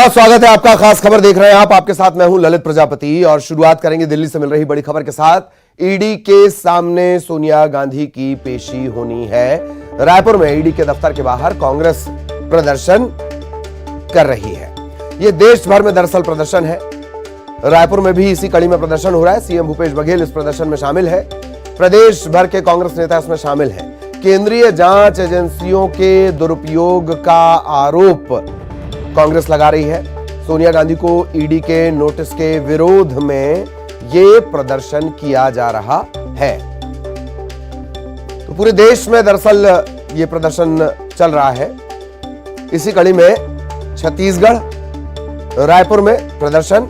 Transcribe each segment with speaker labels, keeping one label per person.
Speaker 1: बहुत स्वागत है आपका। खास खबर देख रहे हैं आप, आपके साथ मैं हूं ललित प्रजापति और शुरुआत करेंगे दिल्ली से मिल रही बड़ी खबर के साथ। ईडी के सामने सोनिया गांधी की पेशी होनी है। रायपुर में ईडी के दफ्तर के बाहर कांग्रेस प्रदर्शन कर रही है। यह देश भर में दरअसल प्रदर्शन है। रायपुर में भी इसी कड़ी में प्रदर्शन हो रहा है। सीएम भूपेश बघेल इस प्रदर्शन में शामिल है। प्रदेश भर के कांग्रेस नेता इसमें शामिल हैं। केंद्रीय जांच एजेंसियों के दुरुपयोग का आरोप कांग्रेस लगा रही है। सोनिया गांधी को ईडी के नोटिस के विरोध में यह प्रदर्शन किया जा रहा है। तो पूरे देश में दरअसल यह प्रदर्शन चल रहा है। इसी कड़ी में छत्तीसगढ़, रायपुर में प्रदर्शन।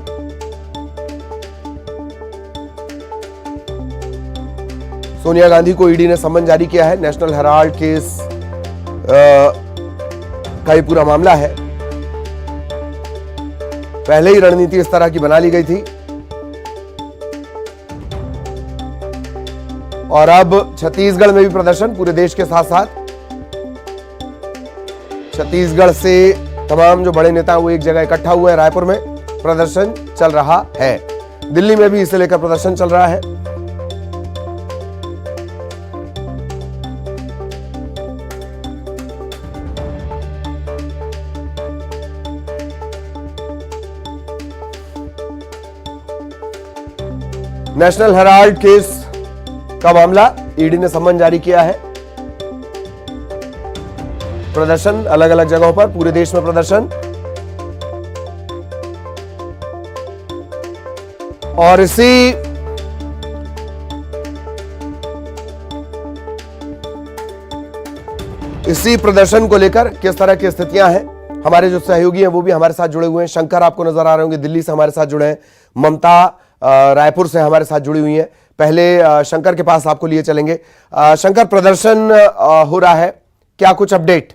Speaker 1: सोनिया गांधी को ईडी ने सम्मन जारी किया है। नेशनल हेराल्ड केस का ये पूरा मामला है। पहले ही रणनीति इस तरह की बना ली गई थी और अब छत्तीसगढ़ में भी प्रदर्शन पूरे देश के साथ साथ। छत्तीसगढ़ से तमाम जो बड़े नेता वो एक जगह इकट्ठा हुए हैं। रायपुर में प्रदर्शन चल रहा है। दिल्ली में भी इसे लेकर प्रदर्शन चल रहा है। नेशनल हेराल्ड केस का मामला, ईडी ने सम्मन जारी किया है। प्रदर्शन अलग अलग जगहों पर, पूरे देश में प्रदर्शन। और इसी प्रदर्शन को लेकर किस तरह की स्थितियां हैं, हमारे जो सहयोगी हैं वो भी हमारे साथ जुड़े हुए हैं। शंकर आपको नजर आ रहे होंगे, दिल्ली से हमारे साथ जुड़े हैं। ममता रायपुर से हमारे साथ जुड़ी हुई हैं। पहले शंकर के पास आपको लिए चलेंगे। शंकर, प्रदर्शन हो रहा है, क्या कुछ अपडेट?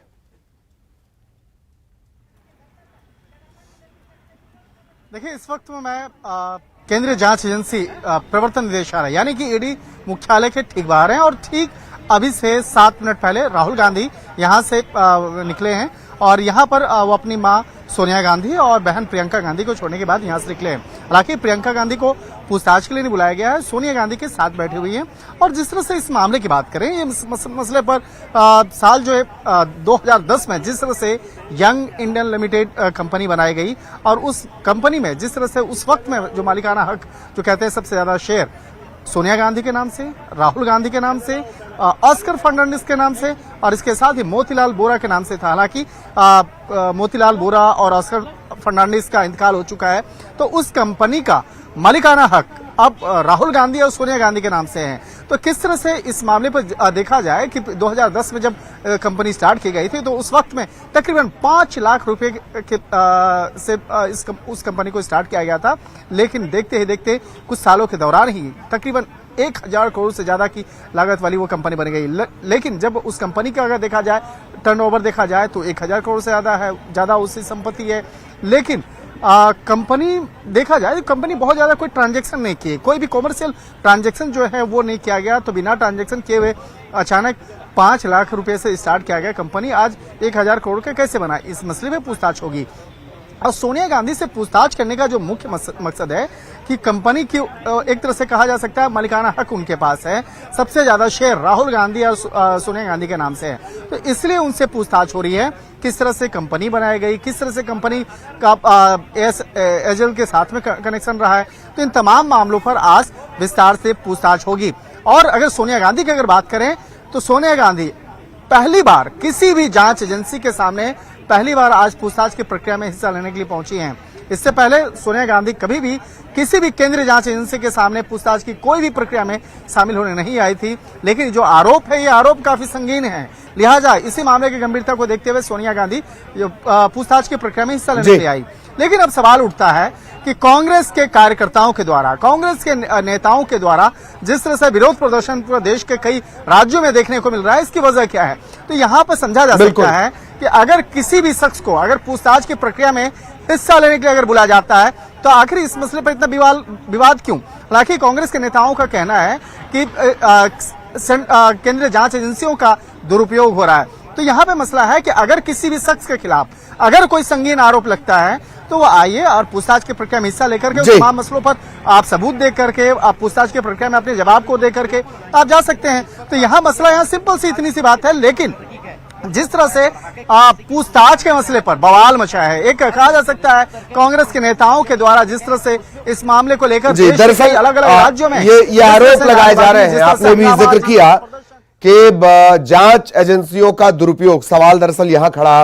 Speaker 2: देखिए, इस वक्त में मैं केंद्रीय जांच एजेंसी प्रवर्तन निदेशालय यानी कि ईडी मुख्यालय के ठीक बाहर हैं और ठीक अभी से 7 मिनट पहले राहुल गांधी यहां से निकले हैं और यहां पर वो अपनी मां सोनिया गांधी और बहन प्रियंका गांधी को छोड़ने के बाद यहां से निकले हैं। हालांकि प्रियंका गांधी को पूछताछ के लिए नहीं बुलाया गया है, सोनिया गांधी के साथ बैठी हुई हैं। और जिस तरह से इस मामले की बात करें, ये मसले पर साल जो है 2010 में जिस तरह से यंग इंडियन लिमिटेड कंपनी बनाई गई और उस कंपनी में जिस तरह से उस वक्त में जो मालिकाना हक जो कहते हैं सबसे ज्यादा शेयर सोनिया गांधी के नाम से, राहुल गांधी के नाम से, ऑस्कर फर्नांडिस के नाम से और इसके साथ ही मोतीलाल बोरा के नाम से था। हालांकि मोतीलाल बोरा और ऑस्कर फर्नांडिस का इंतकाल हो चुका है, तो उस कंपनी का मालिकाना हक अब राहुल गांधी और सोनिया गांधी के नाम से है। तो किस तरह से इस मामले पर देखा जाए कि 2010 में जब कंपनी स्टार्ट की गई थी तो उस वक्त में तकरीबन 5 लाख रुपए से उस कंपनी को स्टार्ट किया गया था। लेकिन देखते ही देखते कुछ सालों के दौरान ही तकरीबन 1000 करोड़ से ज्यादा की लागत वाली वो कंपनी बन गई। लेकिन जब उस कंपनी का अगर देखा जाए, टर्नओवर देखा जाए तो 1000 करोड़ से ज्यादा उसकी संपत्ति है। लेकिन कंपनी देखा जाए, कंपनी बहुत ज्यादा कोई ट्रांजैक्शन नहीं किए, कोई भी कॉमर्शियल ट्रांजैक्शन जो है वो नहीं किया गया। तो बिना ट्रांजैक्शन किए हुए अचानक 5 लाख रुपए से स्टार्ट किया गया कंपनी आज 1000 करोड़ के कैसे बना, इस मसले में पूछताछ होगी। और सोनिया गांधी से पूछताछ करने का जो मुख्य मकसद है कि कंपनी की एक तरह से कहा जा सकता है मालिकाना हक उनके पास है, सबसे ज्यादा शेयर राहुल गांधी और सोनिया गांधी के नाम से है। तो इसलिए उनसे पूछताछ हो रही है, किस तरह से कंपनी बनाई गई, किस तरह से कंपनी का एजेंट के साथ में कनेक्शन रहा है। तो इन तमाम मामलों पर आज विस्तार से पूछताछ होगी। और अगर सोनिया गांधी की अगर बात करें तो सोनिया गांधी पहली बार किसी भी जांच एजेंसी के सामने पहली बार आज पूछताछ की प्रक्रिया में हिस्सा लेने के लिए पहुंची हैं। इससे पहले सोनिया गांधी कभी भी किसी भी केंद्रीय जांच एजेंसी के सामने पूछताछ की कोई भी प्रक्रिया में शामिल होने नहीं आई थी। लेकिन जो आरोप है, ये आरोप काफी संगीन है, लिहाजा इसी मामले की गंभीरता को देखते हुए सोनिया गांधी पूछताछ की प्रक्रिया में हिस्सा लेने के लिए आई। लेकिन अब सवाल उठता है कि कांग्रेस के कार्यकर्ताओं के द्वारा, कांग्रेस के नेताओं के द्वारा जिस तरह से विरोध प्रदर्शन पूरे देश के कई राज्यों में देखने को मिल रहा है, इसकी वजह क्या है? तो यहाँ पर समझा जा सकता है कि अगर किसी भी शख्स को अगर पूछताछ की प्रक्रिया में हिस्सा लेने के लिए अगर बुलाया जाता है तो आखिर इस मसले पर इतना विवाद क्यों? हालांकि कांग्रेस के नेताओं का कहना है कि केंद्रीय जांच एजेंसियों का दुरुपयोग हो रहा है। तो यहाँ पे मसला है कि अगर किसी भी शख्स के खिलाफ अगर कोई संगीन आरोप लगता है तो वो आइए और पूछताछ की प्रक्रिया में हिस्सा लेकर के उस तमाम मसलों पर आप सबूत दे करके आप पूछताछ की प्रक्रिया में अपने जवाब को दे करके आप जा सकते हैं। तो यहाँ मसला यहाँ सिंपल सी इतनी सी बात है, लेकिन जिस तरह से पूछताछ के मसले पर बवाल मचा है, एक कहा जा सकता है कांग्रेस के नेताओं के द्वारा जिस तरह से इस मामले को लेकर
Speaker 1: दरअसल
Speaker 2: अलग अलग राज्यों में
Speaker 1: ये आरोप लगाए जा रहे हैं। आपने भी जिक्र किया कि जांच एजेंसियों का दुरुपयोग, सवाल दरअसल यहां खड़ा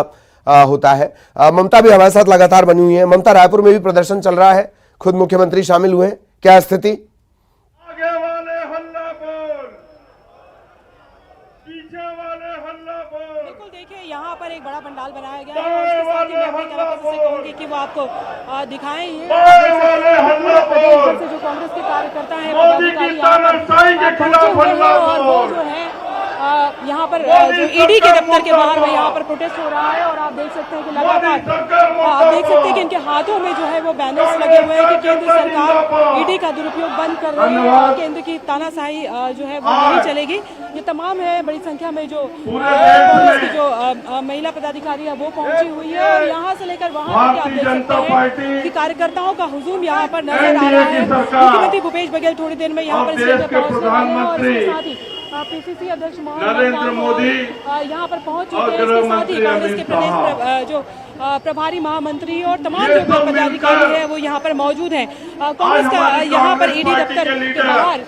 Speaker 1: होता है। ममता भी हमारे साथ लगातार बनी हुई है। ममता, रायपुर में भी प्रदर्शन चल रहा है, खुद मुख्यमंत्री शामिल हुए, क्या स्थिति?
Speaker 3: आगे वाले हल्ला बोल, पीछे वाले हल्ला बोल।
Speaker 4: बिल्कुल, देखिए यहाँ पर एक बड़ा पंडाल बनाया गया है और उसके साथ ही मैं अपने कैमरामैन से कहूंगी कि वो आपको दिखाएं ये जो कांग्रेस के कार्यकर्ता हैं,
Speaker 3: मोदी की तानाशाही के खिलाफ हल्ला बोल।
Speaker 4: जो है यहाँ पर जो ईडी के दफ्तर के बाहर में यहाँ पर प्रोटेस्ट हो रहा है और आप देख सकते हैं कि लगातार आप देख सकते हैं कि इनके हाथों में जो है वो बैनर्स लगे हुए हैं कि केंद्र सरकार ईडी का दुरुपयोग बंद कर रही है और केंद्र की तानाशाही जो है वो नहीं चलेगी। ये तमाम है, बड़ी संख्या में जो कांग्रेस की जो महिला पदाधिकारी है वो पहुंची हुई है और यहाँ से लेकर वहाँ तक आप देख सकते हैं कि कार्यकर्ताओं का हुजूम यहाँ पर नजर आ रहा है। मुख्यमंत्री भूपेश बघेल थोड़ी देर में यहाँ पर स्टेज पर पहुंचने वाले हैं और इसके साथ ही पीसीसी अध्यक्ष
Speaker 3: नरेंद्र मोदी
Speaker 4: यहाँ पर पहुंच चुके हैं। इसके साथ ही कांग्रेस के प्रदेश जो प्रभारी महामंत्री और तमाम जो पदाधिकारी है वो यहाँ पर मौजूद हैं। कांग्रेस का यहाँ पर ईडी दफ्तर के बाहर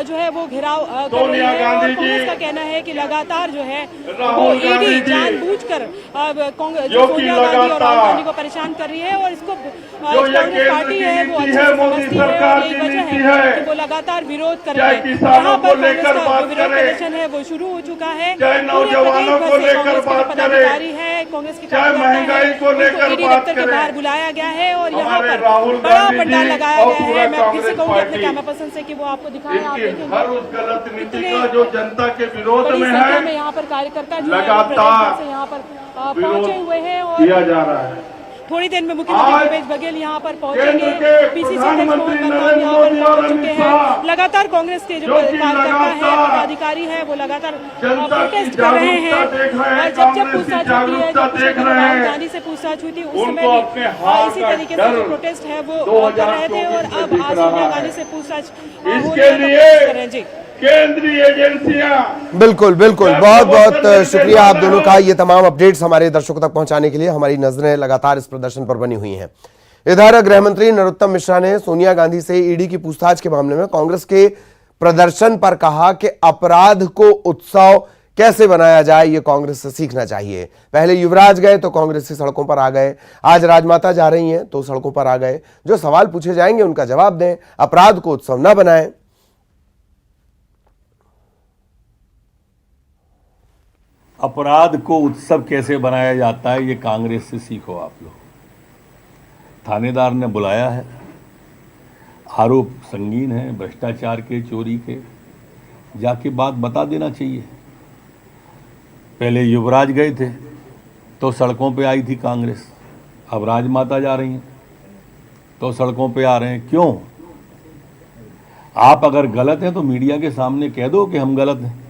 Speaker 4: जो है वो घेराव कर रही है और कांग्रेस का कहना है कि लगातार जो है वो ईडी जानबूझकर सोनिया गांधी और राहुल गांधी को परेशान कर रही है और इसको कांग्रेस पार्टी है वो अच्छे से समझती है और यही वजह है कि वो लगातार विरोध कर रही है। यहाँ पर कांग्रेस का विरोध प्रदर्शन है वो शुरू हो चुका है। पूरे प्रदेश भर से कांग्रेस के पदाधिकारी है, कांग्रेस के कार्यकर्ता है, ईडी दफ्तर के बाहर बुलाया गया है और यहाँ पर बड़ा पंडाल लगाया गया है। मैं फिर से कहूँगी अपने कैमरा पर्सन से कि वो आपको दिखाएं।
Speaker 3: हर उस गलत नीति का जो जनता के विरोध में है,
Speaker 4: यहाँ पर कार्यकर्ता जो
Speaker 3: लगातार
Speaker 4: है यहाँ पर पहुंचे हुए हैं और
Speaker 3: किया जा रहा है।
Speaker 4: थोड़ी देर में मुख्यमंत्री भूपेश बघेल यहाँ पर पहुंचेंगे। पीसीसी अध्यक्ष मोहन बलराम यहाँ पर पहुंच चुके हैं। लगातार कांग्रेस के जो कार्यकर्ता है, पदाधिकारी है वो लगातार प्रोटेस्ट कर रहे हैं और जब पूछताछ होती है, जब राहुल गांधी से पूछताछ हुई थी उस समय भी इसी तरीके से जो प्रोटेस्ट है वो कर रहे थे और अब आज सोनिया गांधी से पूछताछ
Speaker 3: इसके लिए
Speaker 4: जी
Speaker 3: केंद्रीय एजेंसियां।
Speaker 1: बिल्कुल बिल्कुल, बहुत बहुत शुक्रिया आप दोनों का ये तमाम अपडेट्स हमारे दर्शकों तक पहुंचाने के लिए। हमारी नजरें लगातार इस प्रदर्शन पर बनी हुई हैं। इधर गृह मंत्री नरोत्तम मिश्रा ने सोनिया गांधी से ईडी की पूछताछ के मामले में कांग्रेस के प्रदर्शन पर कहा कि अपराध को उत्सव कैसे बनाया जाए ये कांग्रेस से सीखना चाहिए। पहले युवराज गए तो कांग्रेस की सड़कों पर आ गए, आज राजमाता जा रही हैं तो सड़कों पर आ गए। जो सवाल पूछे जाएंगे उनका जवाब दें, अपराध को उत्सव न बनाएं।
Speaker 5: अपराध को उत्सव कैसे बनाया जाता है ये कांग्रेस से सीखो आप लोग। थानेदार ने बुलाया है, आरोप संगीन है, भ्रष्टाचार के, चोरी के, जाके बात बता देना चाहिए। पहले युवराज गए थे तो सड़कों पे आई थी कांग्रेस, अब राजमाता जा रही हैं तो सड़कों पे आ रहे हैं। क्यों? आप अगर गलत हैं तो मीडिया के सामने कह दो कि हम गलत हैं,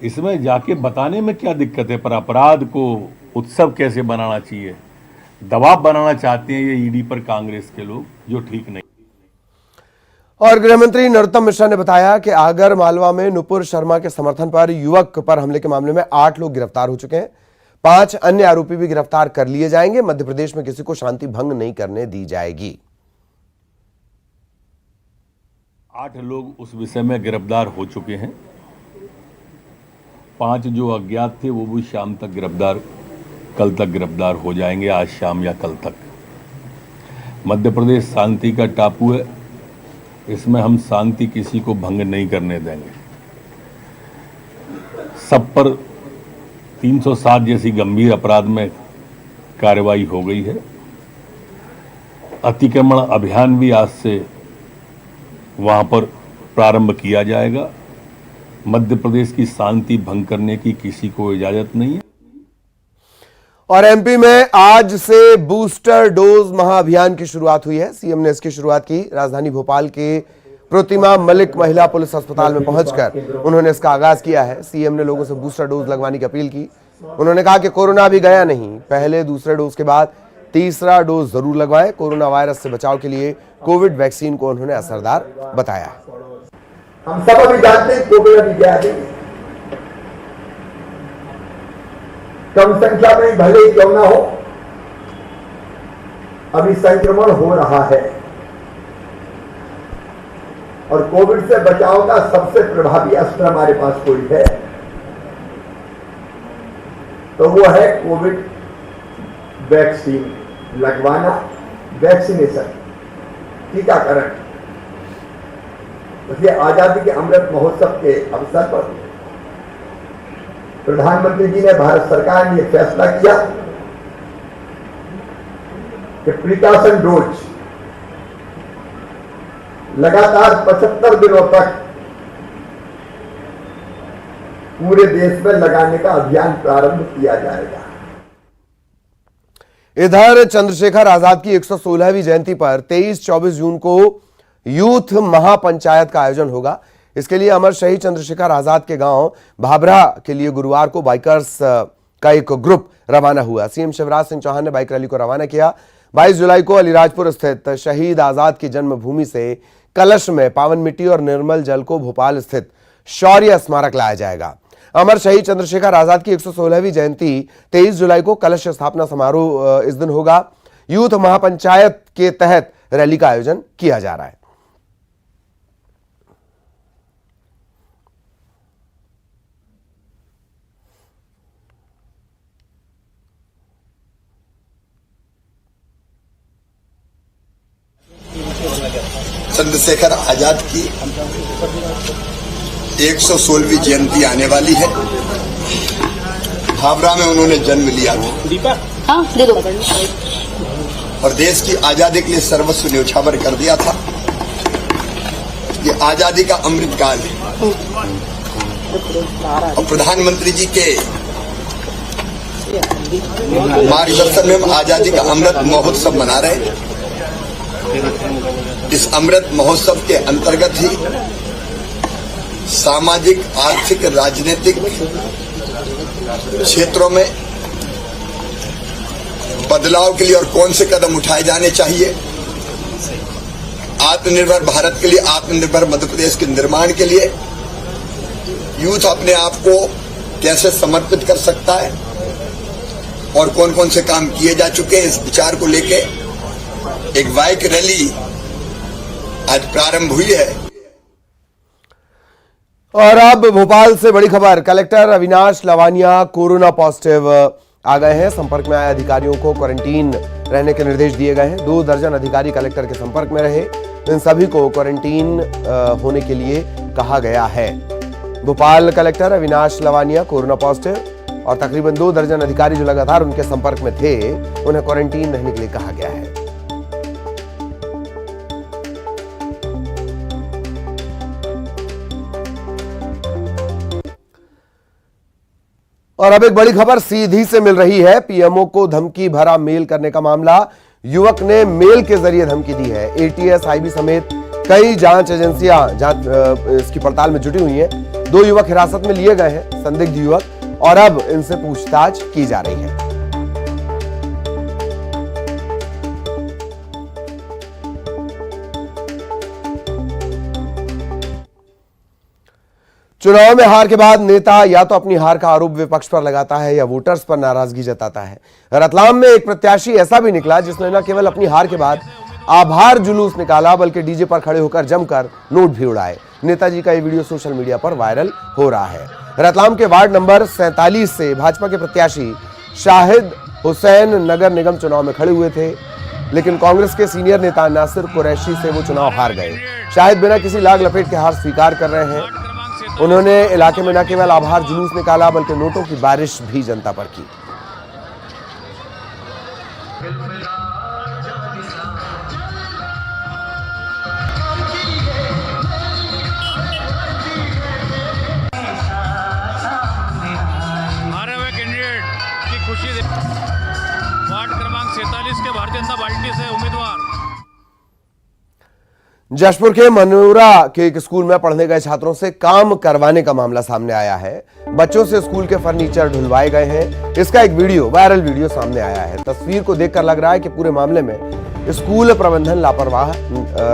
Speaker 5: इसमें जाके बताने में क्या दिक्कत है। पर अपराध को उत्सव कैसे बनाना चाहिए, दबाव बनाना चाहते हैं ये ईडी पर कांग्रेस के लोग, जो ठीक नहीं।
Speaker 1: और गृह मंत्री नरोत्तम मिश्रा ने बताया कि आगर मालवा में नुपुर शर्मा के समर्थन पर युवक पर हमले के मामले में 8 लोग गिरफ्तार हो चुके हैं, 5 अन्य आरोपी भी गिरफ्तार कर लिए जाएंगे। मध्य प्रदेश में किसी को शांति भंग नहीं करने दी जाएगी।
Speaker 5: 8 लोग उस विषय में गिरफ्तार हो चुके हैं, 5 जो अज्ञात थे वो भी शाम तक गिरफ्तार, कल तक गिरफ्तार हो जाएंगे, आज शाम या कल तक। मध्य प्रदेश शांति का टापू है, इसमें हम शांति किसी को भंग नहीं करने देंगे। सब पर 307 जैसी गंभीर अपराध में कार्रवाई हो गई है। अतिक्रमण अभियान भी आज से वहां पर प्रारंभ किया जाएगा। मध्य प्रदेश की शांति भंग करने की किसी को इजाजत नहीं है।
Speaker 1: और एमपी में आज से बूस्टर डोज महाअभियान की शुरुआत हुई है। सीएम ने इसकी शुरुआत की। राजधानी भोपाल के प्रतिमा मलिक महिला पुलिस अस्पताल में पहुंचकर उन्होंने इसका आगाज किया है। सीएम ने लोगों से बूस्टर डोज लगवाने की अपील की। उन्होंने कहा कि कोरोना अभी गया नहीं, पहले दूसरे डोज के बाद तीसरा डोज जरूर लगवाएं। कोरोना वायरस से बचाव के लिए कोविड वैक्सीन को उन्होंने असरदार बताया।
Speaker 6: हम सब अभी जानते हैं कोविड अभी गया नहीं, कम संख्या में भले ही क्यों ना हो, अभी संक्रमण हो रहा है और कोविड से बचाव का सबसे प्रभावी अस्त्र हमारे पास कोई है तो वो है कोविड वैक्सीन लगवाना, वैक्सीनेशन, टीकाकरण। इसलिए आजादी के अमृत महोत्सव के अवसर पर प्रधानमंत्री जी ने, भारत सरकार ने यह फैसला किया कि प्रिकॉशन डोज लगातार 75 दिनों तक पूरे देश में लगाने का अभियान प्रारंभ किया जाएगा।
Speaker 1: इधर चंद्रशेखर आजाद की 116वीं जयंती पर 23-24 जून को यूथ महापंचायत का आयोजन होगा। इसके लिए अमर शहीद चंद्रशेखर आजाद के गांव भाभरा के लिए गुरुवार को बाइकर्स का एक ग्रुप रवाना हुआ। सीएम शिवराज सिंह चौहान ने बाइक रैली को रवाना किया। 22 जुलाई को अलीराजपुर स्थित शहीद आजाद की जन्मभूमि से कलश में पावन मिट्टी और निर्मल जल को भोपाल स्थित शौर्य स्मारक लाया जाएगा। अमर शहीद चंद्रशेखर आजाद की 116वीं जयंती 23 जुलाई को कलश स्थापना समारोह इस दिन होगा। यूथ महापंचायत के तहत रैली का आयोजन किया जा रहा है।
Speaker 7: चंद्रशेखर आजाद की 116वीं जयंती आने वाली है। भाभरा में उन्होंने जन्म लिया था और देश की आजादी के लिए सर्वस्व न्यौछावर कर दिया था। ये आजादी का अमृत काल है और प्रधानमंत्री जी के मार्गदर्शन में हम आजादी का अमृत महोत्सव मना रहे हैं। इस अमृत महोत्सव के अंतर्गत ही सामाजिक, आर्थिक, राजनीतिक क्षेत्रों में बदलाव के लिए और कौन से कदम उठाए जाने चाहिए, आत्मनिर्भर भारत के लिए, आत्मनिर्भर मध्य प्रदेश के निर्माण के लिए यूथ अपने आप को कैसे समर्पित कर सकता है और कौन कौन से काम किए जा चुके हैं, इस विचार को लेके एक बाइक रैली आज प्रारंभ हुई है।
Speaker 1: और अब भोपाल से बड़ी खबर। Collector Avinash Lavania corona positive आ गए हैं। संपर्क में आए अधिकारियों को क्वारंटीन रहने के निर्देश दिए गए हैं। 2 दर्जन अधिकारी कलेक्टर के संपर्क में रहे। इन सभी को क्वारंटीन होने के लिए कहा गया है। Bhopal collector Avinash Lavania corona positive और तकरीबन 2 दर्जन अधिकारी जो लगातार उनके संपर्क में थे, उन्हें क्वारंटीन रहने के लिए कहा गया है। और अब एक बड़ी खबर सीधी से मिल रही है। पीएमओ को धमकी भरा मेल करने का मामला। युवक ने मेल के जरिए धमकी दी है। एटीएस, आईबी समेत कई जांच एजेंसियां इसकी पड़ताल में जुटी हुई हैं। 2 युवक हिरासत में लिए गए हैं, संदिग्ध युवक, और अब इनसे पूछताछ की जा रही है। चुनाव में हार के बाद नेता या तो अपनी हार का आरोप विपक्ष पर लगाता है या वोटर्स पर नाराजगी जताता है। रतलाम में एक प्रत्याशी ऐसा भी निकला जिसने न केवल अपनी हार के बाद आभार जुलूस निकाला, बल्कि डीजे पर खड़े होकर जमकर नोट भी उड़ाए। नेताजी का ये वीडियो सोशल मीडिया पर वायरल हो रहा है। रतलाम के वार्ड नंबर 47 से भाजपा के प्रत्याशी शाहिद हुसैन नगर निगम चुनाव में खड़े हुए थे, लेकिन कांग्रेस के सीनियर नेता नासिर कुरैशी से वो चुनाव हार गए। शाहिद बिना किसी लाग लपेट के हार स्वीकार कर रहे हैं। उन्होंने इलाके में न केवल आभार जुलूस निकाला, बल्कि नोटों की बारिश भी जनता पर की।
Speaker 8: हारे हुए कैंडिडेट की खुशी वार्ड क्रमांक 47 के भारतीय जनता पार्टी से उम्मीदवार
Speaker 1: जशपुर के मनोरा के एक स्कूल में पढ़ने गए छात्रों से काम करवाने का मामला सामने आया है। बच्चों से स्कूल के फर्नीचर ढुलवाए गए हैं। इसका एक वायरल वीडियो सामने आया है। तस्वीर को देखकर लग रहा है कि पूरे मामले में स्कूल प्रबंधन लापरवाह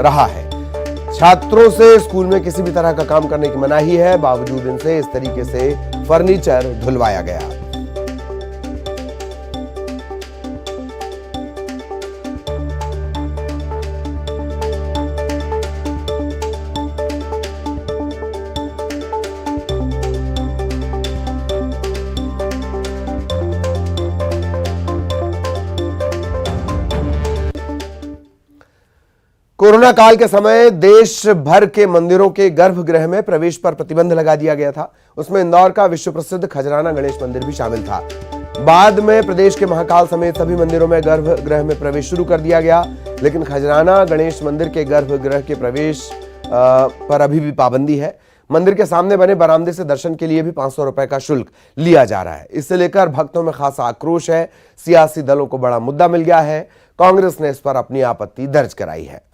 Speaker 1: रहा है। छात्रों से स्कूल में किसी भी तरह का काम करने की मनाही है, बावजूद इनसे इस तरीके से फर्नीचर ढुलवाया गया। कोरोना काल के समय देश भर के मंदिरों के गर्भगृह में प्रवेश पर प्रतिबंध लगा दिया गया था। उसमें इंदौर का विश्व प्रसिद्ध खजराना गणेश मंदिर भी शामिल था। बाद में प्रदेश के महाकाल समेत सभी मंदिरों में गर्भगृह में प्रवेश शुरू कर दिया गया, लेकिन खजराना गणेश मंदिर के गर्भगृह के प्रवेश पर अभी भी पाबंदी है। मंदिर के सामने बने बरामदे से दर्शन के लिए भी 500 रुपए का शुल्क लिया जा रहा है। इससे लेकर भक्तों में खासा आक्रोश है। सियासी दलों को बड़ा मुद्दा मिल गया है। कांग्रेस ने इस पर अपनी आपत्ति दर्ज कराई है।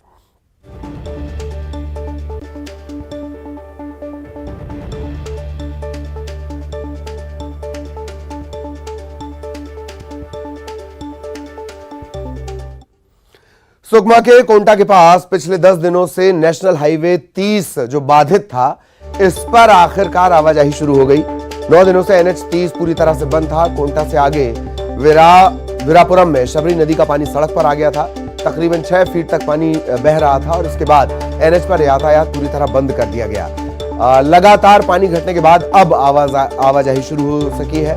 Speaker 1: सुकमा के कोंटा के पास पिछले 10 दिनों से नेशनल हाईवे 30 जो बाधित था, इस पर आखिरकार आवाजाही शुरू हो गई। 9 दिनों से NH 30 पूरी तरह से बंद था। कोंटा से आगे वीरापुरम में शबरी नदी का पानी सड़क पर आ गया था। तकरीबन 6 फीट तक पानी बह रहा था और इसके बाद NH पर यातायात पूरी तरह बंद कर दिया गया। लगातार पानी घटने के बाद अब आवाजाही शुरू हो सकी है।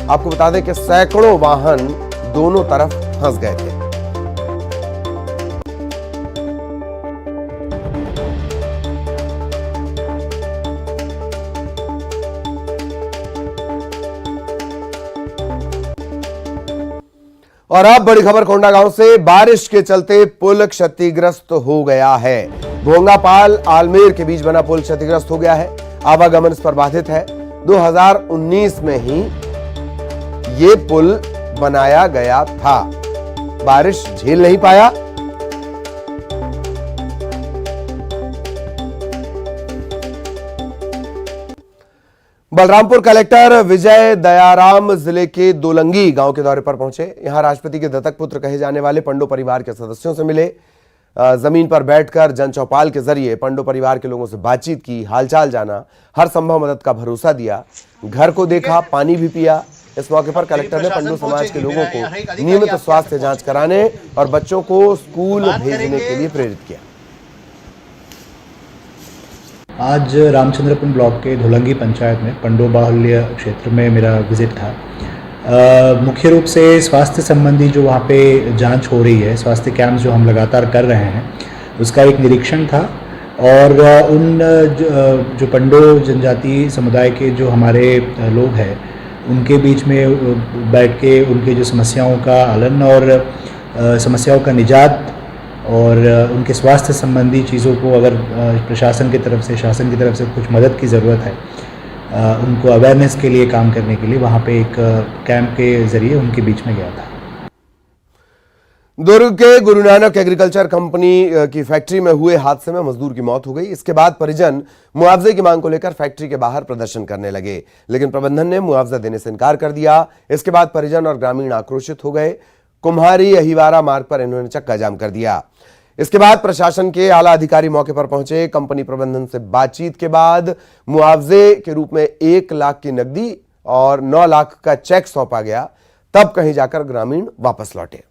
Speaker 1: आपको बता दें कि सैकड़ों वाहन दोनों तरफ फंस गए थे। और अब बड़ी खबर कोंडा गांव से। बारिश के चलते पुल क्षतिग्रस्त हो गया है। भोंगापाल आलमेर के बीच बना पुल क्षतिग्रस्त हो गया है। आवागमन इस पर बाधित है। 2019 में ही ये पुल बनाया गया था। बारिश झेल नहीं पाया। बलरामपुर कलेक्टर विजय दयाराम जिले के दोलंगी गांव के दौरे पर पहुंचे। यहां राष्ट्रपति के दत्तक पुत्र कहे जाने वाले पंडो परिवार के सदस्यों से मिले। जमीन पर बैठकर जन चौपाल के जरिए पंडो परिवार के लोगों से बातचीत की, हालचाल जाना, हर संभव मदद का भरोसा दिया। घर को देखा, पानी भी पिया। इस मौके पर कलेक्टर ने पंडो समाज के लोगों को नियमित स्वास्थ्य जांच कराने और बच्चों को स्कूल भेजने के लिए प्रेरित किया।
Speaker 9: आज रामचंद्रपुर ब्लॉक के धोलंगी पंचायत में पंडो बाहुल्य क्षेत्र में मेरा विजिट था। मुख्य रूप से स्वास्थ्य संबंधी जो वहाँ पे जांच हो रही है, स्वास्थ्य कैंप जो हम लगातार कर रहे हैं, उसका एक निरीक्षण था। और उन जो पंडो जनजाति समुदाय के जो हमारे लोग हैं, उनके बीच में बैठ के उनके जो समस्याओं का हलन और समस्याओं का निजात और उनके स्वास्थ्य संबंधी चीज़ों को अगर प्रशासन की तरफ से, शासन की तरफ से कुछ मदद की ज़रूरत है, उनको अवेयरनेस के लिए काम करने के लिए वहाँ पे एक कैंप के ज़रिए उनके बीच में गया था।
Speaker 1: दुर्ग के गुरु नानक एग्रीकल्चर कंपनी की फैक्ट्री में हुए हादसे में मजदूर की मौत हो गई। इसके बाद परिजन मुआवजे की मांग को लेकर फैक्ट्री के बाहर प्रदर्शन करने लगे, लेकिन प्रबंधन ने मुआवजा देने से इनकार कर दिया। इसके बाद परिजन और ग्रामीण आक्रोशित हो गए। कुम्हारी अहिवारा मार्ग पर इन्होंने चक्का जाम कर दिया। इसके बाद प्रशासन के आला अधिकारी मौके पर पहुंचे। कंपनी प्रबंधन से बातचीत के बाद मुआवजे के रूप में 1 लाख की नकदी और 9 लाख का चेक सौंपा गया। तब कहीं जाकर ग्रामीण वापस लौटे।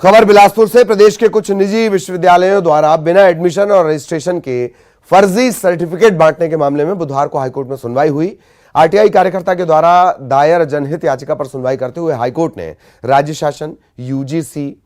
Speaker 1: खबर बिलासपुर से। प्रदेश के कुछ निजी विश्वविद्यालयों द्वारा बिना एडमिशन और रजिस्ट्रेशन के फर्जी सर्टिफिकेट बांटने के मामले में बुधवार को हाईकोर्ट में सुनवाई हुई। आरटीआई कार्यकर्ता के द्वारा दायर जनहित याचिका पर सुनवाई करते हुए हाईकोर्ट ने राज्य शासन, यूजीसी,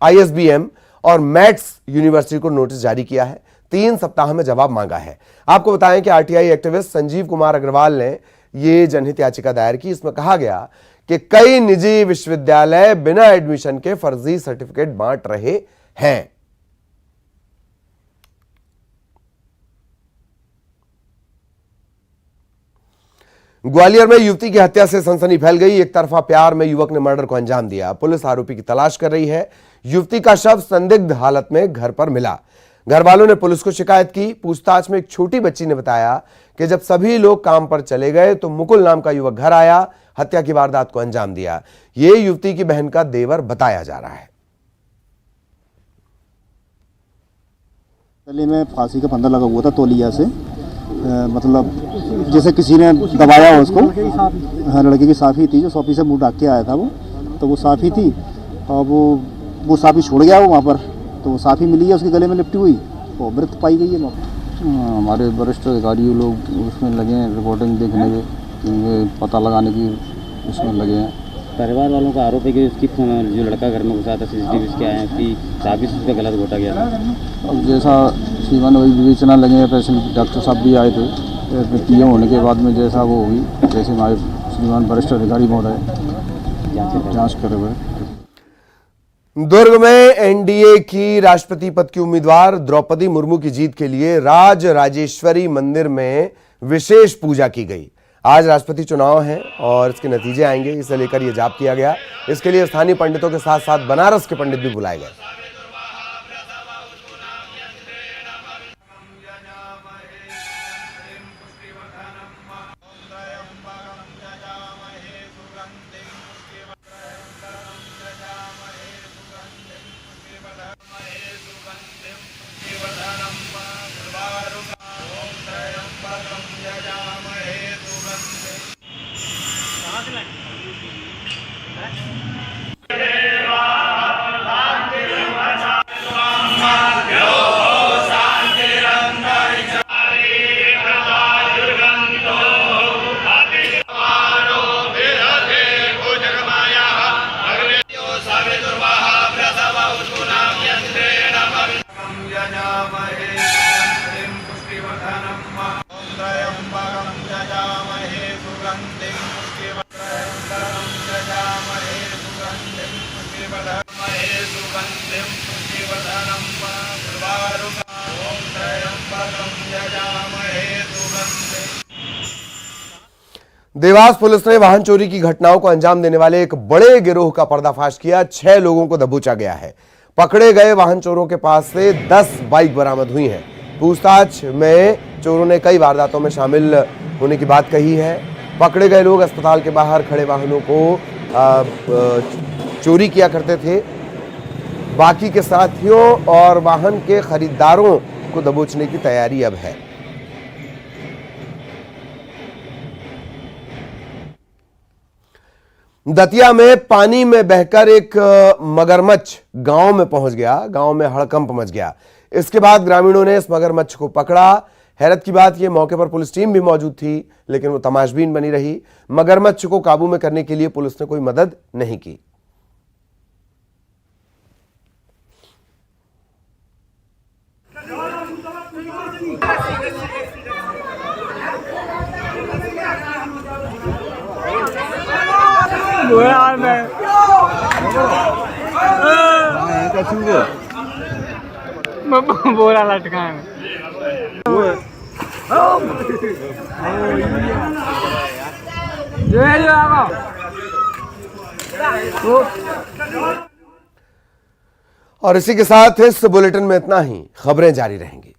Speaker 1: आईएसबीएम और मैट्स यूनिवर्सिटी को नोटिस जारी किया है। 3 सप्ताह में जवाब मांगा है। आपको बताएं कि आरटीआई एक्टिविस्ट संजीव कुमार अग्रवाल ने ये जनहित याचिका दायर की। इसमें कहा गया कि कई निजी विश्वविद्यालय बिना एडमिशन के फर्जी सर्टिफिकेट बांट रहे हैं। ग्वालियर में युवती की हत्या से सनसनी फैल गई। एक तरफा प्यार में युवक ने मर्डर को अंजाम दिया। पुलिस आरोपी की तलाश कर रही है। युवती का शव संदिग्ध हालत में घर पर मिला। घर वालों ने पुलिस को शिकायत की। पूछताछ में एक छोटी बच्ची ने बताया कि जब सभी लोग काम पर चले गए तो मुकुल नाम का युवक घर आया, हत्या की वारदात को अंजाम दिया। ये युवती की बहन का देवर बताया जा रहा है।
Speaker 10: गले में फांसी का फंदा लगा हुआ था तौलिया से, मतलब जैसे किसी ने दबाया हो उसको। हाँ, लड़के की साफी थी जो सौंपी से मुंह ढक के आया था वो, तो वो साफी थी और वो साफी छोड़ गया वो वहाँ पर, तो वो साफी मिली है उसके गले में लिपटी हुई, वो मृत पाई गई है वहाँ पर। हमारे वरिष्ठ अधिकारी लोग उसमें लगे हैं, रिपोर्टिंग देखने में, पता लगाने की उसमें लगे हैं।
Speaker 11: परिवार वालों का आरोप है कि उसकी जो लड़का घर में घुसा था, CCTV इसके आए हैं, उसकी चाबी से उसका गलत घोटा गया था।
Speaker 10: अब जैसा सीवन वही विवेचना लगे, पेशेंट डॉक्टर साहब भी आए थे, पीएम होने के बाद में जैसा वो हुई, जैसे हमारे श्रीमान वरिष्ठ अधिकारी महोदय जांच करे हुए।
Speaker 1: दुर्ग में एनडीए की राष्ट्रपति पद की उम्मीदवार द्रौपदी मुर्मू की जीत के लिए राज राजेश्वरी मंदिर में विशेष पूजा की गई। आज राष्ट्रपति चुनाव है और इसके नतीजे आएंगे, इसे लेकर यह जाप किया गया। इसके लिए स्थानीय पंडितों के साथ साथ बनारस के पंडित भी बुलाए गए। देवास पुलिस ने वाहन चोरी की घटनाओं को अंजाम देने वाले एक बड़े गिरोह का पर्दाफाश किया। 6 लोगों को दबोचा गया है। पकड़े गए वाहन चोरों के पास से 10 बाइक बरामद हुई हैं। पूछताछ में चोरों ने कई वारदातों में शामिल होने की बात कही है। पकड़े गए लोग अस्पताल के बाहर खड़े वाहनों को चोरी किया करते थे। बाकी के साथियों और वाहन के खरीदारों को दबोचने की तैयारी अब है। दतिया में पानी में बहकर एक मगरमच्छ गांव में पहुंच गया। गांव में हड़कंप मच गया। इसके बाद ग्रामीणों ने इस मगरमच्छ को पकड़ा। हैरत की बात यह, मौके पर पुलिस टीम भी मौजूद थी, लेकिन वो तमाशबीन बनी रही। मगरमच्छ को काबू में करने के लिए पुलिस ने कोई मदद नहीं की।
Speaker 12: बोरा लटका है।
Speaker 1: और इसी के साथ इस बुलेटिन में इतना ही। खबरें जारी रहेंगी।